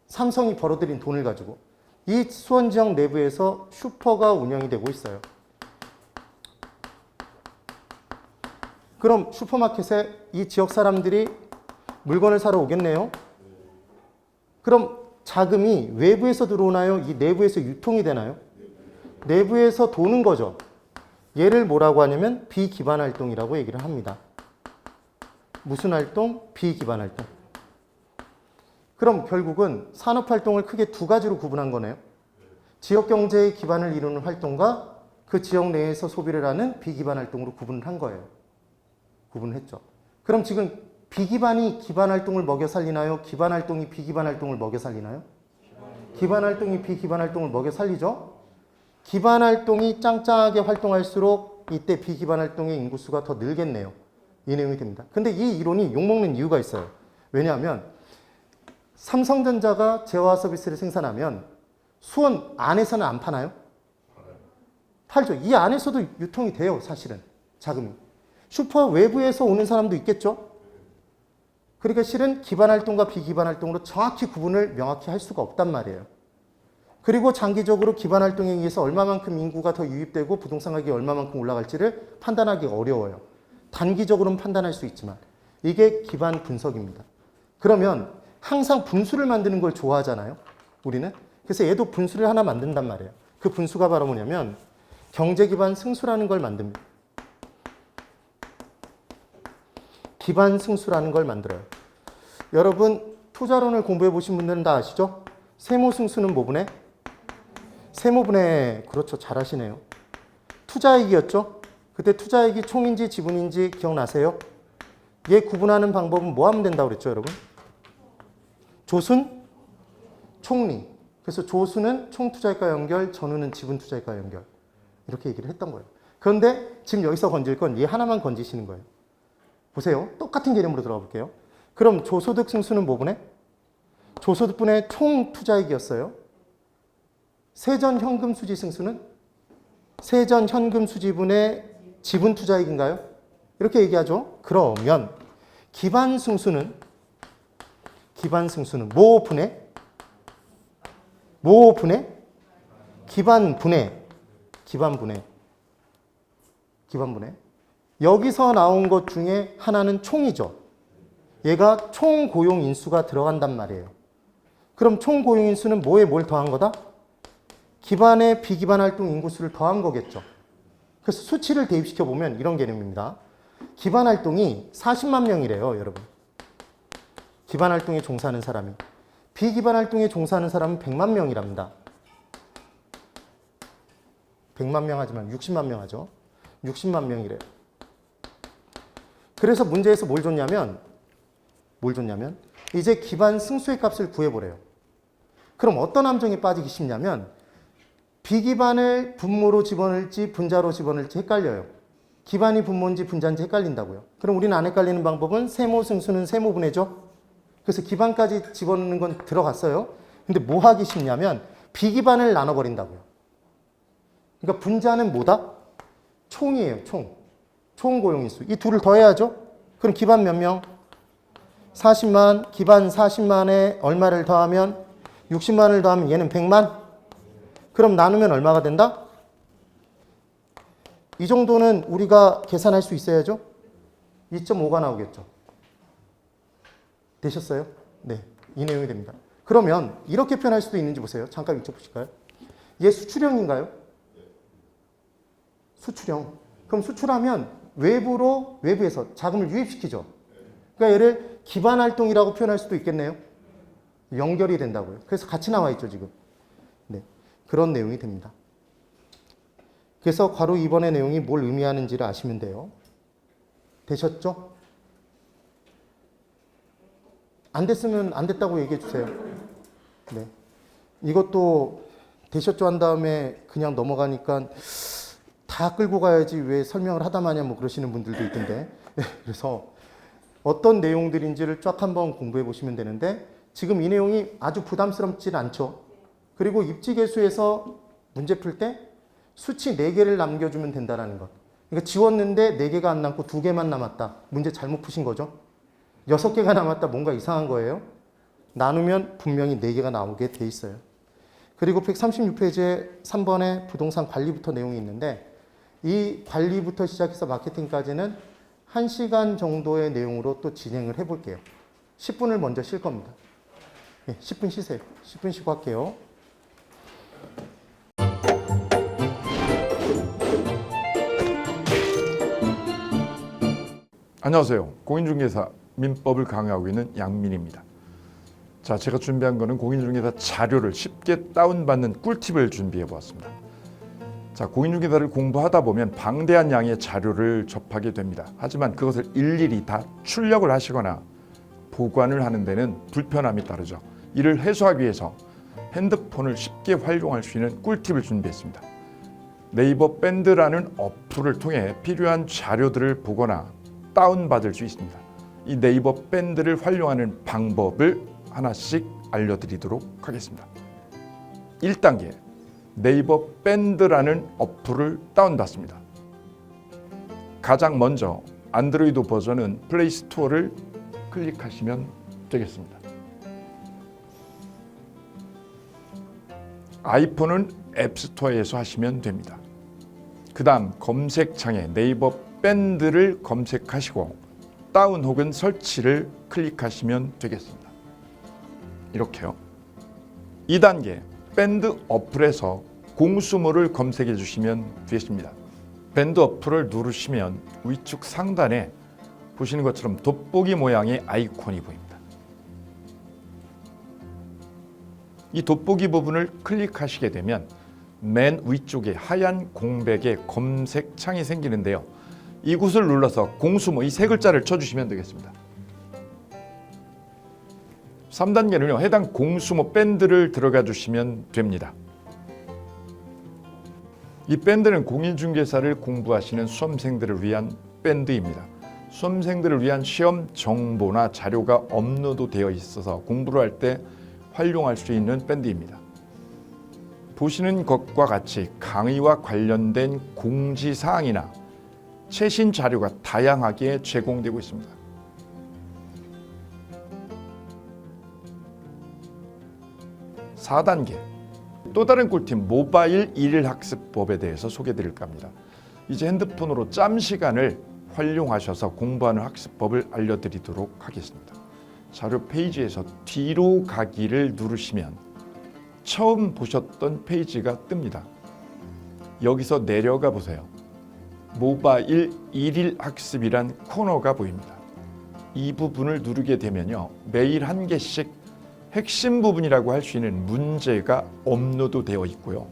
삼성이 벌어들인 돈을 가지고 이 수원 지역 내부에서 슈퍼가 운영이 되고 있어요. 그럼 슈퍼마켓에 이 지역 사람들이 물건을 사러 오겠네요. 그럼 자금이 외부에서 들어오나요? 이 내부에서 유통이 되나요? 내부에서 도는 거죠. 얘를 뭐라고 하냐면 비기반 활동이라고 얘기를 합니다. 무슨 활동? 비기반 활동. 그럼 결국은 산업 활동을 크게 두 가지로 구분한 거네요. 지역 경제의 기반을 이루는 활동과 그 지역 내에서 소비를 하는 비기반 활동으로 구분을 한 거예요. 구분을 했죠. 그럼 지금 비기반이 기반 활동을 먹여 살리나요? 기반 활동이 비기반 활동을 먹여 살리나요? 기반 활동이 비기반 활동을 먹여 살리죠. 기반 활동이 짱짱하게 활동할수록 이때 비기반 활동의 인구수가 더 늘겠네요. 이 내용이 됩니다. 근데 이 이론이 욕먹는 이유가 있어요. 왜냐하면 삼성전자가 제어화 서비스를 생산하면 수원 안에서는 안 파나요? 팔죠. 이 안에서도 유통이 돼요. 사실은 자금이. 슈퍼 외부에서 오는 사람도 있겠죠. 그러니까 실은 기반 활동과 비기반 활동으로 정확히 구분을 명확히 할 수가 없단 말이에요. 그리고 장기적으로 기반 활동에 의해서 얼마만큼 인구가 더 유입되고 부동산 가격이 얼마만큼 올라갈지를 판단하기 어려워요. 단기적으로는 판단할 수 있지만 이게 기반 분석입니다. 그러면 항상 분수를 만드는 걸 좋아하잖아요. 우리는. 그래서 얘도 분수를 하나 만든단 말이에요. 그 분수가 바로 뭐냐면 경제 기반 승수라는 걸 만듭니다. 기반 승수라는 걸 만들어요. 여러분 투자론을 공부해 보신 분들은 다 아시죠? 세모 승수는 뭐 분해? 세모분해. 그렇죠. 잘하시네요. 투자이익이었죠? 그때 투자이익이 총인지 지분인지 기억나세요? 얘 구분하는 방법은 뭐 하면 된다고 그랬죠, 여러분? 조순, 총리. 그래서 조순은 총투자익과 연결, 전후는 지분투자익과 연결. 이렇게 얘기를 했던 거예요. 그런데 지금 여기서 건질 건 얘 하나만 건지시는 거예요. 보세요. 똑같은 개념으로 들어가 볼게요. 그럼 조소득 승수는 뭐 분해? 조소득분의 총투자익이었어요. 세전 현금 수지 승수는 세전 현금 수지분의 지분 투자익인가요? 이렇게 얘기하죠. 그러면 기반 승수는 뭐 분해? 뭐 분해? 기반 분해. 여기서 나온 것 중에 하나는 총이죠. 얘가 총 고용 인수가 들어간단 말이에요. 그럼 총 고용 인수는 뭐에 뭘 더한 거다? 기반의 비기반 활동 인구수를 더한 거겠죠. 그래서 수치를 대입시켜 보면 이런 개념입니다. 기반 활동이 40만 명이래요, 여러분. 기반 활동에 종사하는 사람이. 비기반 활동에 종사하는 사람은 100만 명이랍니다. 100만 명 하지만 60만 명 하죠. 60만 명이래요. 그래서 문제에서 뭘 줬냐면 이제 기반 승수의 값을 구해보래요. 그럼 어떤 함정에 빠지기 쉽냐면 비기반을 분모로 집어넣을지 분자로 집어넣을지 헷갈려요. 기반이 분모인지 분자인지 헷갈린다고요. 그럼 우리는 안 헷갈리는 방법은 세모 승수는 세모분해죠. 그래서 기반까지 집어넣는 건 들어갔어요. 근데 뭐 하기 쉽냐면 비기반을 나눠버린다고요. 그러니까 분자는 뭐다? 총이에요. 총 고용인수. 이 둘을 더해야죠. 그럼 기반 몇 명? 40만. 기반 40만에 얼마를 더하면 60만을 더하면 얘는 100만. 그럼 나누면 얼마가 된다? 이 정도는 우리가 계산할 수 있어야죠. 2.5가 나오겠죠. 되셨어요? 네, 이 내용이 됩니다. 그러면 이렇게 표현할 수도 있는지 보세요. 잠깐 읽어보실까요? 얘 수출형인가요? 수출형. 그럼 수출하면 외부에서 자금을 유입시키죠. 그러니까 얘를 기반활동이라고 표현할 수도 있겠네요. 연결이 된다고요. 그래서 같이 나와 있죠, 지금. 네, 그런 내용이 됩니다. 그래서 괄호 2번의 내용이 뭘 의미하는지를 아시면 돼요. 되셨죠? 안 됐으면 안 됐다고 얘기해 주세요. 네. 이것도 되셨죠 한 다음에 그냥 넘어가니까 다 끌고 가야지 왜 설명을 하다 마냐 뭐 그러시는 분들도 있던데. 그래서 어떤 내용들인지를 쫙 한번 공부해 보시면 되는데 지금 이 내용이 아주 부담스럽진 않죠. 그리고 입지계수에서 문제 풀 때 수치 4개를 남겨주면 된다는 것. 그러니까 지웠는데 4개가 안 남고 2개만 남았다. 문제 잘못 푸신 거죠. 6개가 남았다. 뭔가 이상한 거예요. 나누면 분명히 4개가 나오게 돼 있어요. 그리고 136페이지에 3번에 부동산 관리부터 내용이 있는데 이 관리부터 시작해서 마케팅까지는 1시간 정도의 내용으로 또 진행을 해볼게요. 10분을 먼저 쉴 겁니다. 네, 10분 쉬세요. 10분 쉬고 할게요. 안녕하세요. 공인중개사 민법을 강의하고 있는 양민입니다. 자, 제가 준비한 거는 공인중개사 자료를 쉽게 다운받는 꿀팁을 준비해 보았습니다. 자, 공인중개사를 공부하다 보면 방대한 양의 자료를 접하게 됩니다. 하지만 그것을 일일이 다 출력을 하시거나 보관을 하는 데는 불편함이 따르죠. 이를 해소하기 위해서 핸드폰을 쉽게 활용할 수 있는 꿀팁을 준비했습니다. 네이버 밴드라는 어플을 통해 필요한 자료들을 보거나 다운받을 수 있습니다. 이 네이버 밴드를 활용하는 방법을 하나씩 알려드리도록 하겠습니다. 1단계, 네이버 밴드라는 어플을 다운받습니다. 가장 먼저 안드로이드 버전은 플레이 스토어를 클릭하시면 되겠습니다. 아이폰은 앱스토어에서 하시면 됩니다. 그 다음 검색창에 네이버 밴드를 검색하시고 다운 혹은 설치를 클릭하시면 되겠습니다. 이렇게요. 2단계, 밴드 어플에서 공수모를 검색해 주시면 되겠습니다. 밴드 어플을 누르시면 위쪽 상단에 보시는 것처럼 돋보기 모양의 아이콘이 보입니다. 이 돋보기 부분을 클릭하시게 되면 맨 위쪽에 하얀 공백의 검색창이 생기는데요. 이곳을 눌러서 공수모 이 세 글자를 쳐주시면 되겠습니다. 3단계는요. 해당 공수모 밴드를 들어가 주시면 됩니다. 이 밴드는 공인중개사를 공부하시는 수험생들을 위한 밴드입니다. 수험생들을 위한 시험 정보나 자료가 업로드되어 있어서 공부를 할 때 활용할 수 있는 밴드입니다. 보시는 것과 같이 강의와 관련된 공지사항이나 최신 자료가 다양하게 제공되고 있습니다. (4단계) 또 다른 꿀팁 모바일 일일학습법에 대해서 소개드릴까 합니다. 이제 핸드폰으로 짬 시간을 활용하셔서 공부하는 학습법을 알려드리도록 하겠습니다. 자료 페이지에서 뒤로 가기를 누르시면 처음 보셨던 페이지가 뜹니다. 여기서 내려가 보세요. 모바일 일일 학습이란 코너가 보입니다. 이 부분을 누르게 되면요. 매일 한 개씩 핵심 부분이라고 할 수 있는 문제가 업로드되어 있고요.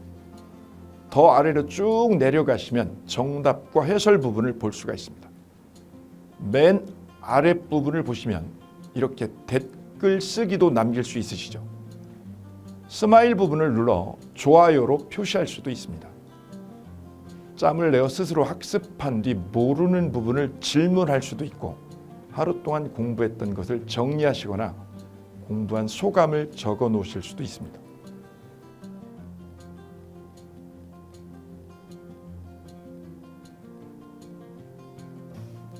더 아래로 쭉 내려가시면 정답과 해설 부분을 볼 수가 있습니다. 맨 아랫부분을 보시면 이렇게 댓글 쓰기도 남길 수 있으시죠. 스마일 부분을 눌러 좋아요로 표시할 수도 있습니다. 짬을 내어 스스로 학습한 뒤 모르는 부분을 질문할 수도 있고 하루 동안 공부했던 것을 정리하시거나 공부한 소감을 적어 놓으실 수도 있습니다.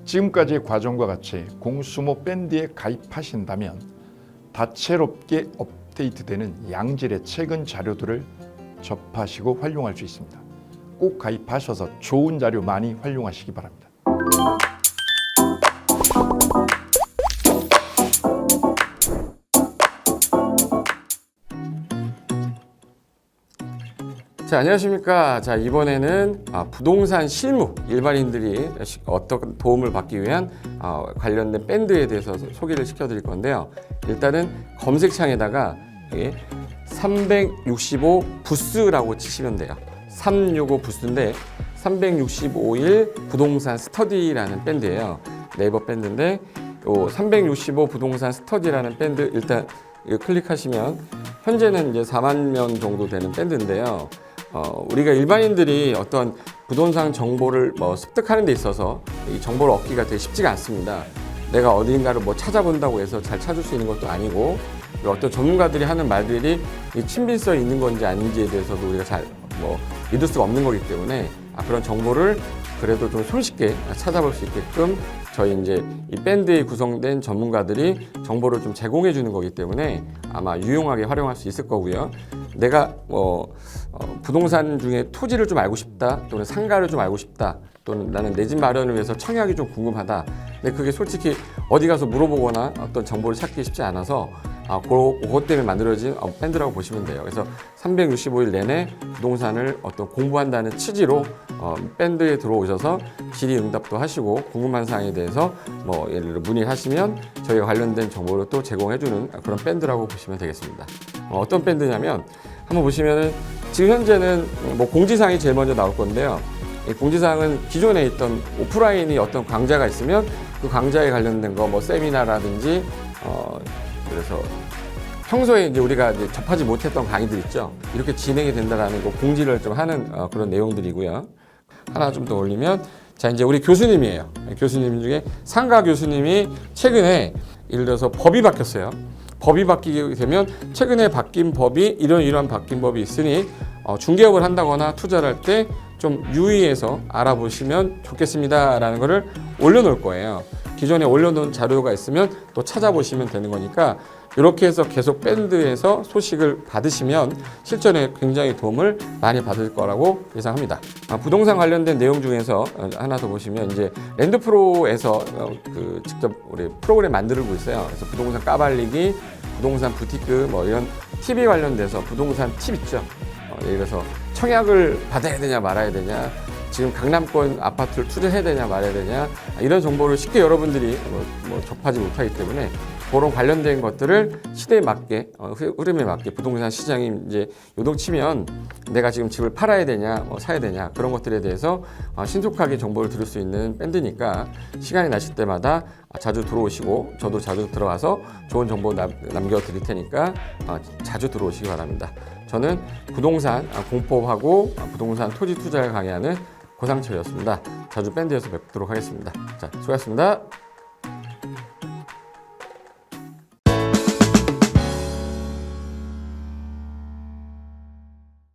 지금까지의 과정과 같이 공수모 밴드에 가입하신다면 다채롭게 업데이트되는 양질의 최근 자료들을 접하시고 활용할 수 있습니다. 꼭 가입하셔서 좋은 자료 많이 활용하시기 바랍니다. 자, 안녕하십니까. 자, 이번에는 부동산 실무, 일반인들이 어떤 도움을 받기 위한 관련된 밴드에 대해서 소개를 시켜드릴 건데요. 일단은 검색창에다가 365 부스라고 치시면 돼요. 365 부스인데 365일 부동산 스터디라는 밴드예요. 네이버 밴드인데 365 부동산 스터디라는 밴드 일단 클릭하시면 현재는 이제 4만 명 정도 되는 밴드인데요. 우리가 일반인들이 어떤 부동산 정보를 습득하는 데 있어서 이 정보를 얻기가 되게 쉽지가 않습니다. 내가 어딘가를 찾아본다고 해서 잘 찾을 수 있는 것도 아니고 어떤 전문가들이 하는 말들이 이 친밀성이 있는 건지 아닌지에 대해서도 우리가 잘 믿을 수가 없는 거기 때문에 그런 정보를 그래도 좀 손쉽게 찾아볼 수 있게끔 저희 이제 이 밴드에 구성된 전문가들이 정보를 좀 제공해 주는 거기 때문에 아마 유용하게 활용할 수 있을 거고요. 내가 부동산 중에 토지를 좀 알고 싶다, 또는 상가를 좀 알고 싶다, 또는 나는 내 집 마련을 위해서 청약이 좀 궁금하다. 근데 그게 솔직히 어디 가서 물어보거나 어떤 정보를 찾기 쉽지 않아서 그것 때문에 만들어진 밴드라고 보시면 돼요. 그래서 365일 내내 부동산을 공부한다는 취지로 밴드에 들어오셔서 질의응답도 하시고 궁금한 사항에 대해서 뭐 예를 들어 문의를 하시면 저희가 관련된 정보를 또 제공해주는 그런 밴드라고 보시면 되겠습니다. 어떤 밴드냐면 한번 보시면은 지금 현재는 뭐 공지사항이 제일 먼저 나올 건데요. 이 공지사항은 기존에 있던 오프라인이 어떤 강좌가 있으면 그 강좌에 관련된 거 뭐 세미나라든지 그래서 평소에 이제 우리가 이제 접하지 못했던 강의들 있죠. 이렇게 진행이 된다라는 거 공지를 좀 하는 그런 내용들이고요. 하나 좀 더 올리면 자 이제 우리 교수님이에요. 교수님 중에 상가 교수님이 최근에 예를 들어서 법이 바뀌었어요. 법이 바뀌게 되면 최근에 바뀐 법이 이러한 바뀐 법이 있으니 중개업을 한다거나 투자를 할 때 좀 유의해서 알아보시면 좋겠습니다라는 거를 올려놓을 거예요. 기존에 올려놓은 자료가 있으면 또 찾아보시면 되는 거니까 이렇게 해서 계속 밴드에서 소식을 받으시면 실전에 굉장히 도움을 많이 받을 거라고 예상합니다. 부동산 관련된 내용 중에서 하나 더 보시면 이제 랜드프로에서 그 직접 우리 프로그램 만들고 있어요. 그래서 부동산 까발리기, 부동산 부티크 뭐 이런 TV 관련돼서 부동산 팁 있죠. 예를 들어서 청약을 받아야 되냐 말아야 되냐, 지금 강남권 아파트를 투자해야 되냐 말아야 되냐, 이런 정보를 쉽게 여러분들이 뭐 접하지 못하기 때문에 그런 관련된 것들을 시대에 맞게 흐름에 맞게 부동산 시장이 이제 요동치면 내가 지금 집을 팔아야 되냐 뭐 사야 되냐 그런 것들에 대해서 신속하게 정보를 들을 수 있는 밴드니까 시간이 나실 때마다 자주 들어오시고 저도 자주 들어와서 좋은 정보 남겨드릴 테니까 자주 들어오시기 바랍니다. 저는 부동산 공법하고 부동산 토지 투자를 강의하는 고상철이었습니다. 자주 밴드에서 뵙도록 하겠습니다. 자, 수고하셨습니다.